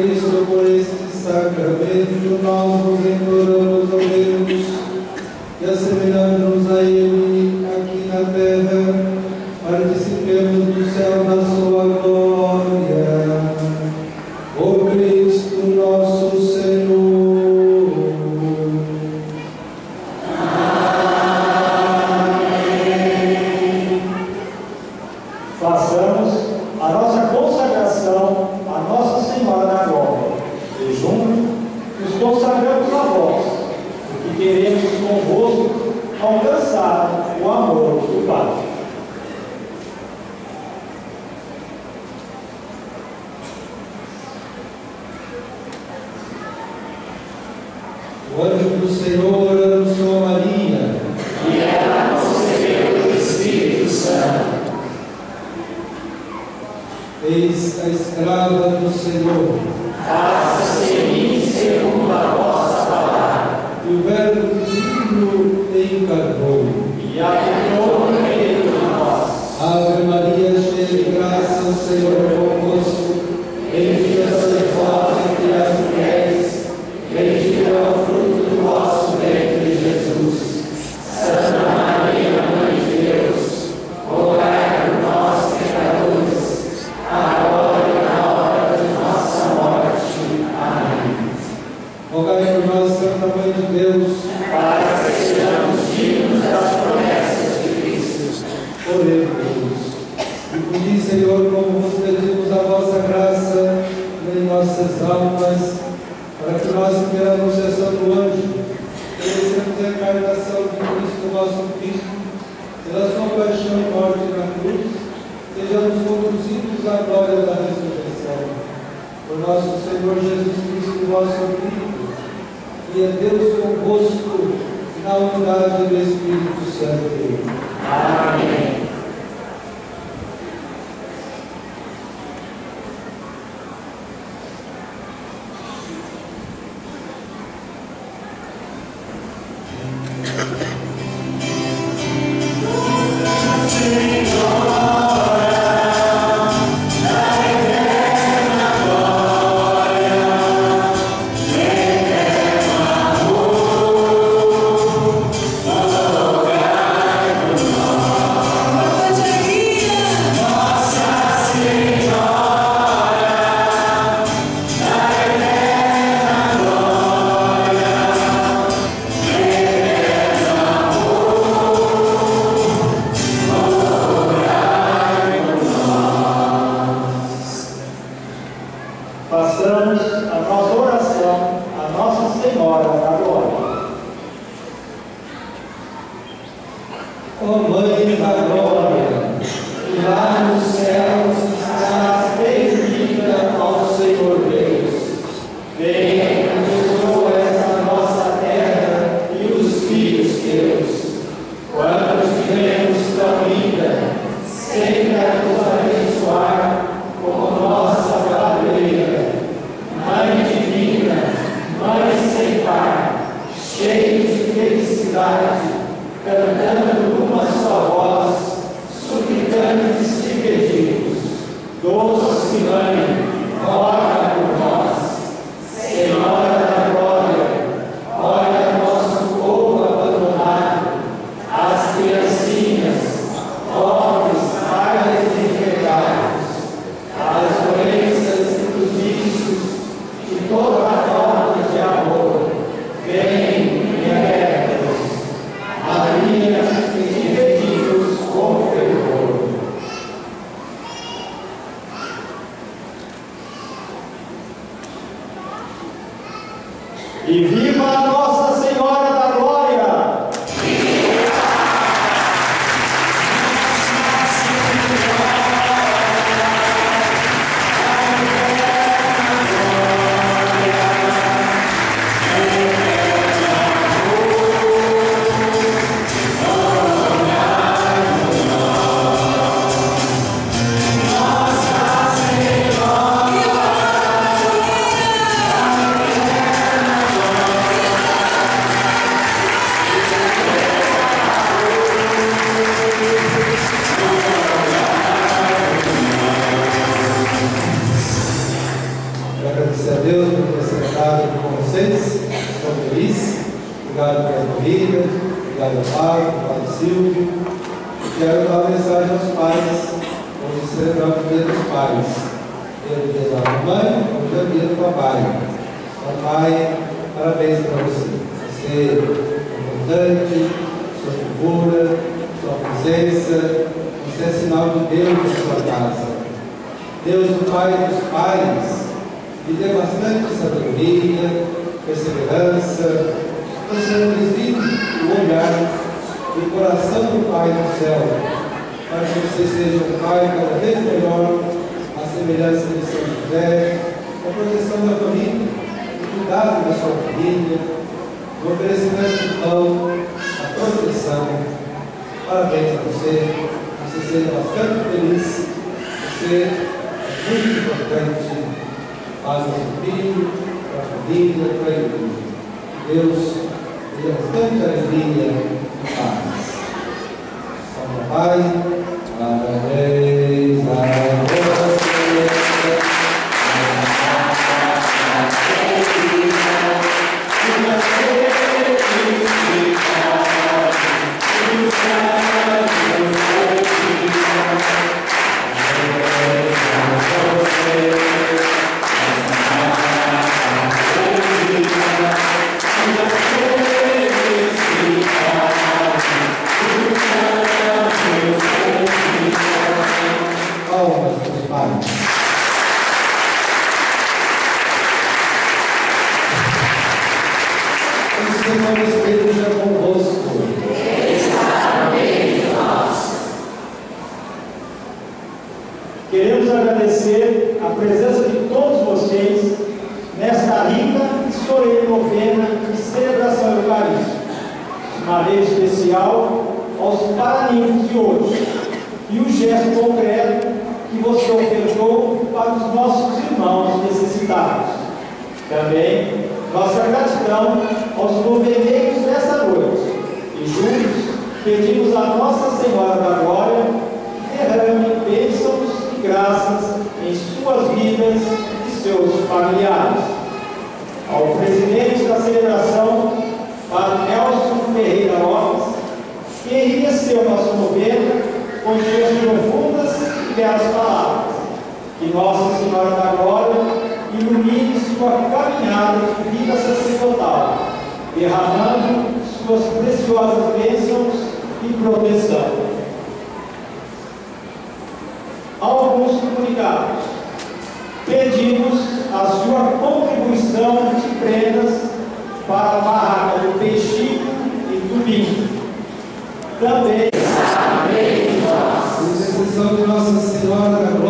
Cristo, por este sacramento, nós nos imploramos a Deus, e assemelhando-nos a Ele aqui na terra, participemos do céu da sua glória. Por Cristo nosso Senhor. Amém. Façamos a nossa consagração à Nossa Senhora da Glória. E juntos nos consagramos a vós, porque queremos convosco alcançar o amor do Pai. O anjo do Senhor anunciou a Maria, e ela concebeu do Espírito Santo. eis a escrava do Senhor, Faça-se em mim segundo a vossa palavra. e o Verbo divino encarnou. E habitou no meio de nós. Ave Maria, cheia de graça, o Senhor é convosco. Bendita sois vós entre as mulheres, bendito é o fruto do vosso ventre, Jesus. Santa Maria, Mãe de Deus, rogai por nós, pecadores, agora e na hora de nossa morte. Amém. Rogai por nós, Santa Mãe de Deus, Para que sejamos dignos das promessas de Cristo. oremos. E pedi, Senhor, como vos pedimos a vossa graça em nossas almas, para que nós, pela anunciação do anjo, merecemos a encarnação de Cristo, vosso Filho, pela sua paixão e morte na cruz, sejamos conduzidos à glória da ressurreição. Por nosso Senhor Jesus Cristo, vosso Filho, e é Deus convosco, na unidade do Espírito Santo. Amém. Façamos a nossa oração à Nossa Senhora da Glória. Ó Mãe da Glória, que lá nos céus estás bendita ao Senhor Deus. Venha, abençoa esta nossa terra e os filhos teus. Quando estivermos tão linda, sempre a nos abençoar como nossa padroeira. Mãe divina, Mãe sem par, cheia de felicidade, cantando numa só voz, suplicantes e pedidos. Doce Mãe, roga por nós. Senhora da Glória, olha nosso povo abandonado, as criancinhas, pobres, áreas de enfermos, as doenças e os vícios, e toda a falta de amor. Vem e aberta-nos. Maria, e pedidos com fervor. E viva a Nossa Senhora da Glória! Senhora, agradecer a Deus por ter sentado com vocês. Estou feliz. Obrigado pela família. Obrigado ao Pai, ao Pai Silvio. Quero dar uma mensagem aos pais. Vamos celebrar o dia dos pais. Dia do dia da mãe, hoje é o dia do papai. Então, pai, parabéns para você. Você é importante, sua figura, sua presença. Você é sinal de Deus na sua casa. Deus, o Pai dos pais, lhe dê bastante sabedoria, perseverança, você visite o olhar e o coração do Pai no céu, para que você seja um pai cada vez melhor, a semelhança de São José, a proteção da família, o cuidado da sua família, o oferecimento de pão, a proteção. Parabéns a você, você seja bastante feliz, você é muito importante para o seu filho, para a família, para a igreja. Deus dê bastante alegria e paz. Salve, Pai, parabéns a você. Palmas para os pais. O Senhor esteja convosco. Queremos agradecer a presença de todos vocês nesta rica e solene novena de celebração eucarística, de maneira especial aos paraninhos de hoje, e o gesto concreto que você ofertou para os nossos irmãos necessitados. Também nossa gratidão aos noveneiros desta noite, e juntos pedimos a Nossa Senhora da Glória que derrame bênçãos e graças em suas vidas e seus familiares. Ao presidente da celebração, Padre Nelson Ferreira Lopes, que enriqueceu nossa novena com suas profundas e belas palavras. Que Nossa Senhora da Glória ilumine sua caminhada de vida sacerdotal, derramando suas preciosas bênçãos e proteção. Alguns comunicados. Pedimos a sua contribuição de prendas para a barraca do Peixinho e do Binho. Também Intercessão de Nossa Senhora da Glória.